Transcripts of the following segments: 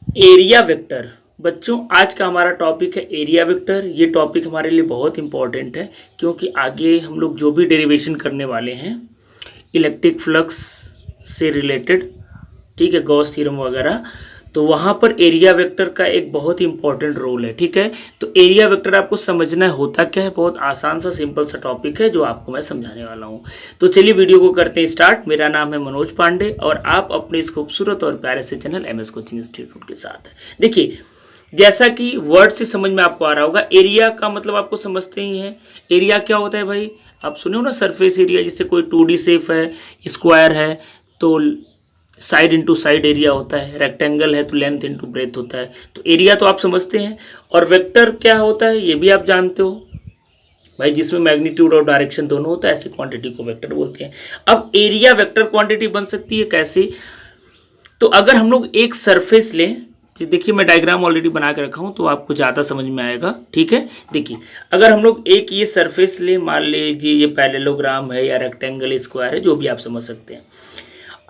Area vector. बच्चों आज का हमारा टॉपिक है एरिया वेक्टर। ये टॉपिक हमारे लिए बहुत इंपॉर्टेंट है क्योंकि आगे हम लोग जो भी डेरिवेशन करने वाले हैं इलेक्ट्रिक फ्लक्स से रिलेटेड, ठीक है, गॉस थ्योरम वगैरह, तो वहाँ पर एरिया वेक्टर का एक बहुत इंपॉर्टेंट रोल है। ठीक है, तो एरिया वेक्टर आपको समझना होता क्या है। बहुत आसान सा सिंपल सा टॉपिक है जो आपको मैं समझाने वाला हूँ। तो चलिए वीडियो को करते हैं स्टार्ट। मेरा नाम है मनोज पांडे और आप अपने इस खूबसूरत और प्यारे से चैनल MS कोचिंग इंस्टीट्यूट के साथ। देखिए, जैसा कि वर्ड से समझ में आपको आ रहा होगा, एरिया का मतलब आपको समझते ही हैं। एरिया क्या होता है भाई, आप सुने हो ना, सरफेस एरिया। जैसे कोई 2D शेप है, स्क्वायर है तो साइड इंटू साइड एरिया होता है, रेक्टेंगल है तो लेंथ इंटू ब्रेथ होता है। तो एरिया तो आप समझते हैं। और वेक्टर क्या होता है ये भी आप जानते हो भाई, जिसमें मैग्नीट्यूड और डायरेक्शन दोनों होता है, ऐसी क्वांटिटी को वेक्टर बोलते हैं। अब एरिया वेक्टर क्वांटिटी बन सकती है कैसे, तो अगर हम लोग एक सरफेस लें, देखिए मैं डायग्राम ऑलरेडी बना के रखा हूं तो आपको ज़्यादा समझ में आएगा। ठीक है, देखिए अगर हम लोग एक ये सरफेस ले, मान लीजिए ये पैरेललोग्राम है या रेक्टेंगल स्क्वायर है, जो भी आप समझ सकते हैं।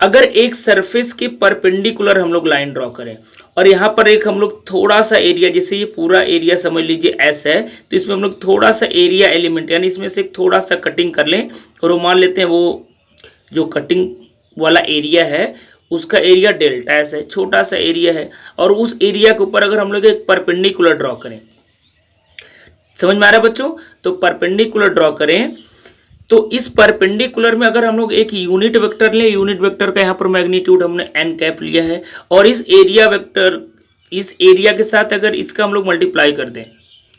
अगर एक सरफेस के परपेंडिकुलर हम लोग लाइन ड्रॉ करें और यहाँ पर एक हम लोग थोड़ा सा एरिया, जैसे ये पूरा एरिया समझ लीजिए S है, तो इसमें हम लोग थोड़ा सा एरिया एलिमेंट यानी इसमें से थोड़ा सा कटिंग कर लें और वो मान लेते हैं वो जो कटिंग वाला एरिया है उसका एरिया डेल्टा S है, छोटा सा एरिया है। और उस एरिया के ऊपर अगर हम लोग एक परपेंडिकुलर ड्रॉ करें, समझ में आ रहा है बच्चों, तो परपेंडिकुलर ड्रॉ करें तो इस परपेंडिकुलर में अगर हम लोग एक यूनिट वेक्टर लें, यूनिट वेक्टर का यहाँ पर मैग्नीट्यूड हमने n कैप लिया है, और इस एरिया वेक्टर, इस एरिया के साथ अगर इसका हम लोग मल्टीप्लाई कर दें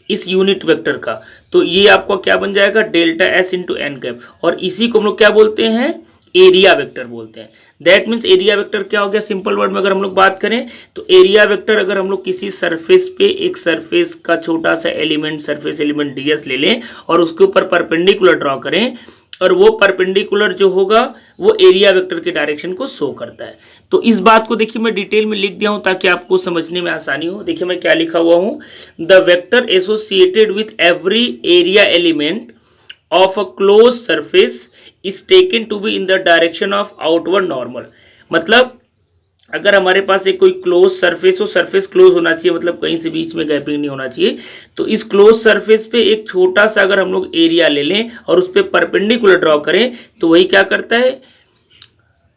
इस यूनिट वेक्टर का, तो ये आपको क्या बन जाएगा, delta S into N cap. और इसी को हम लोग क्या बोलते हैं, एरिया वेक्टर बोलते हैं। दैट मीन्स एरिया वेक्टर क्या हो गया, सिंपल वर्ड में अगर हम लोग बात करें तो एरिया वेक्टर अगर हम लोग किसी सरफेस पे एक सरफेस का छोटा सा एलिमेंट, सरफेस एलिमेंट ds ले लें और उसके ऊपर परपेंडिकुलर ड्रॉ करें, और वो परपेंडिकुलर जो होगा वो एरिया वेक्टर के डायरेक्शन को शो करता है। तो इस बात को देखिए मैं डिटेल में लिख दिया हूं ताकि आपको समझने में आसानी हो। देखिए मैं क्या लिखा हुआ हूं, the vector associated with every area element of a closed surface is taken to be in the direction of outward normal। मतलब अगर हमारे पास एक कोई क्लोज सरफेस हो, सरफेस क्लोज होना चाहिए, मतलब कहीं से बीच में गैपिंग नहीं होना चाहिए, तो इस क्लोज सरफेस पे एक छोटा सा अगर हम लोग एरिया ले लें और उस पर परपेंडिकुलर ड्रॉ करें तो वही क्या करता है,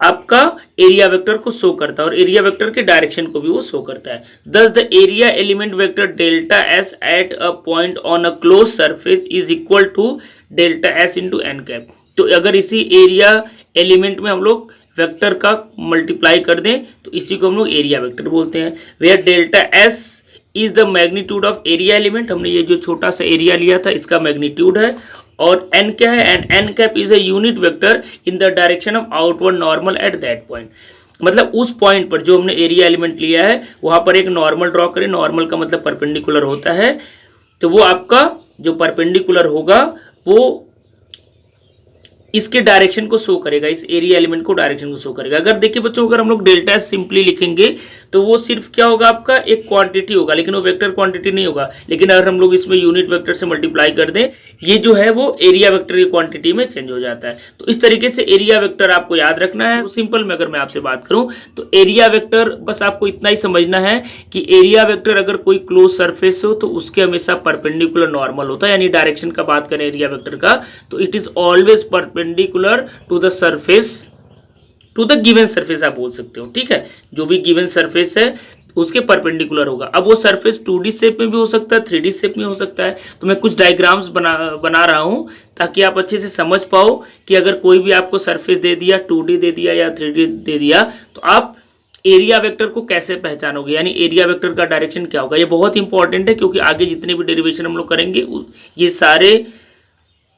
आपका एरिया वेक्टर को शो करता है और एरिया वेक्टर के डायरेक्शन को भी वो शो करता है। Thus the area element vector delta S at a point on a close surface is equal to delta S into N cap. तो अगर इसी एरिया एलिमेंट में हम लोग वेक्टर का मल्टीप्लाई कर दें तो इसी को हम लोग एरिया वेक्टर बोलते हैं। Where delta S is the magnitude of area element, हमने ये जो छोटा सा एरिया लिया था इसका मैग्नीट्यूड है, और n क्या है, and n cap is a unit vector in the direction of outward normal at that point. मतलब उस पॉइंट पर जो हमने एरिया एलिमेंट लिया है वहां पर एक नॉर्मल ड्रॉ करें, नॉर्मल का मतलब परपेंडिकुलर होता है, तो वो आपका जो परपेंडिकुलर होगा वो इसके डायरेक्शन को शो करेगा, इस एरिया एलिमेंट को डायरेक्शन को शो करेगा। अगर देखिए बच्चों, अगर हम लोग डेल्टा S सिंपली लिखेंगे तो वो सिर्फ क्या होगा, आपका एक क्वांटिटी होगा, लेकिन वो वेक्टर क्वांटिटी नहीं होगा। लेकिन अगर हम लोग इसमें यूनिट वेक्टर से मल्टीप्लाई कर दें, ये जो है वो एरिया वेक्टर की क्वांटिटी में चेंज हो जाता है। तो इस तरीके से एरिया वेक्टर आपको याद रखना है। सिंपल में अगर मैं आपसे बात करूं तो एरिया वेक्टर बस आपको इतना ही समझना है कि एरिया वेक्टर अगर कोई क्लोज सरफेस हो तो उसके हमेशा परपेंडिकुलर नॉर्मल होता है। यानी डायरेक्शन का बात करें एरिया वेक्टर का तो it is always perpendicular to the surface, to the given surface आप बोल सकते हो। ठीक है, जो भी गिवन सरफेस है उसके परपेंडिकुलर होगा। अब वो सरफेस 2D शेप में भी हो सकता है, 3D शेप में हो सकता है। तो मैं कुछ डायग्राम्स बना रहा हूं ताकि आप अच्छे से समझ पाओ कि अगर कोई भी आपको सरफेस दे दिया, 2D दे दिया या 3D दे दिया, तो आप एरिया वेक्टर को कैसे पहचानोगे, यानी एरिया वेक्टर का डायरेक्शन क्या होगा। ये बहुत इंपॉर्टेंट है क्योंकि आगे जितने भी डेरिवेशन हम लोग करेंगे ये सारे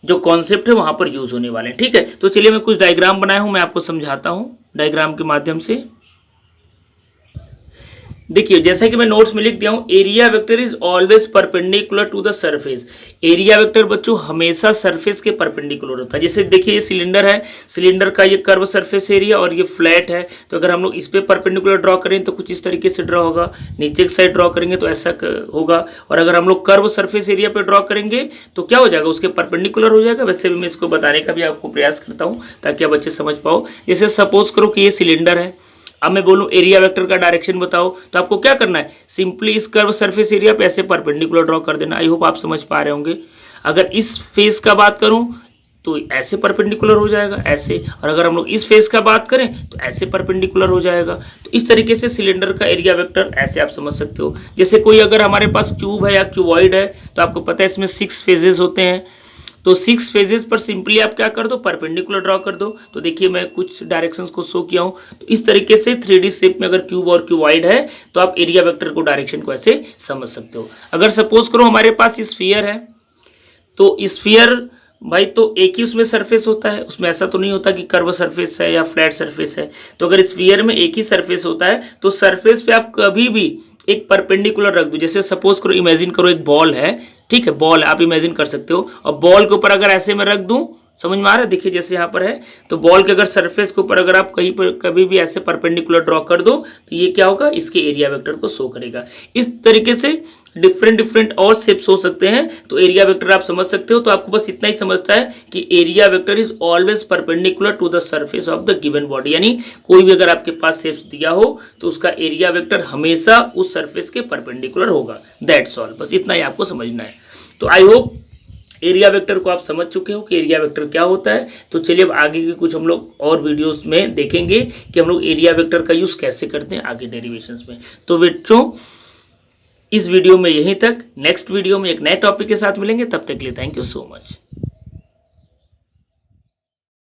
जो कॉन्सेप्ट है वहां पर यूज होने वाले हैं। ठीक है, तो चलिए मैं कुछ डायग्राम बनाया हूं, मैं आपको समझाता हूं डायग्राम के माध्यम से। देखिए जैसा कि मैं नोट्स में लिख दिया हूं, area vector is always perpendicular to the surface. Area vector बच्चों हमेशा सरफेस के परपेंडिकुलर होता है। जैसे देखिए ये सिलेंडर है, सिलेंडर का ये कर्व सरफेस एरिया और ये फ्लैट है, तो अगर हम लोग इस पे परपेंडिकुलर ड्रॉ करें तो कुछ इस तरीके से ड्रॉ होगा, नीचे की साइड ड्रॉ करेंगे तो ऐसा होगा, और अगर हम लोग कर्व सरफेस एरिया पे ड्रॉ करेंगे तो क्या हो जाएगा, उसके परपेंडिकुलर हो जाएगा। वैसे भी मैं इसको बताने का भी आपको प्रयास करता हूँ ताकि आप अच्छे समझ पाओ। जैसे सपोज करो कि ये सिलेंडर है, अब मैं बोलूँ एरिया वेक्टर का डायरेक्शन बताओ, तो आपको क्या करना है, सिंपली इस कर्व सरफेस एरिया पे ऐसे परपेंडिकुलर ड्रॉ कर देना। आई होप आप समझ पा रहे होंगे। अगर इस फेस का बात करूं तो ऐसे परपेंडिकुलर हो जाएगा ऐसे, और अगर हम लोग इस फेस का बात करें तो ऐसे परपेंडिकुलर हो जाएगा। तो इस तरीके से सिलेंडर का एरिया वेक्टर ऐसे आप समझ सकते हो। जैसे कोई अगर हमारे पास क्यूब है या क्यूबॉइड है, तो आपको पता है इसमें 6 फेजेस होते हैं, तो 6 फेजेस पर सिंपली आप क्या कर दो, परपेंडिकुलर ड्रॉ कर दो। तो देखिए मैं कुछ डायरेक्शंस को शो किया हूँ। तो इस तरीके से 3D शेप में अगर क्यूब और क्यूबॉइड है तो आप एरिया वेक्टर को डायरेक्शन को ऐसे समझ सकते हो। अगर सपोज करो हमारे पास स्फीयर है, तो स्फीयर भाई तो एक ही उसमें सरफेस होता है, उसमें ऐसा तो नहीं होता कि कर्व सरफेस है या फ्लैट सरफेस है। तो अगर स्फीयर में एक ही सरफेस होता है तो सरफेस पे आप कभी भी एक परपेंडिकुलर रख दो। जैसे सपोज करो, इमेजिन करो एक बॉल है, ठीक है, बॉल है, आप इमेजिन कर सकते हो, और बॉल के ऊपर अगर ऐसे मैं रख दूं, समझ में आ रहा है, देखिए जैसे यहाँ पर है, तो बॉल के अगर सरफेस के ऊपर अगर आप कहीं पर कभी भी ऐसे परपेंडिकुलर ड्रॉ कर दो तो ये क्या होगा, इसके एरिया वेक्टर को शो करेगा। इस तरीके से डिफरेंट और शेप्स हो सकते हैं, तो एरिया वेक्टर आप समझ सकते हो। तो आपको बस इतना ही समझता है कि area vector is always perpendicular to the surface of the given body, यानी कोई भी अगर आपके पास शेप्स दिया हो तो उसका एरिया वेक्टर हमेशा उस सरफेस के परपेंडिकुलर होगा। दैट्स ऑल, बस इतना ही आपको समझना है। तो आई होप एरिया वेक्टर को आप समझ चुके हो कि एरिया वेक्टर क्या होता है। तो चलिए अब आगे की कुछ हम लोग और वीडियोस में देखेंगे कि हम लोग एरिया वेक्टर का यूज़ कैसे करते हैं आगे डेरिवेशंस में। तो बच्चों इस वीडियो में यहीं तक, नेक्स्ट वीडियो में एक नए टॉपिक के साथ मिलेंगे, तब तक के लिए थैंक यू सो मच।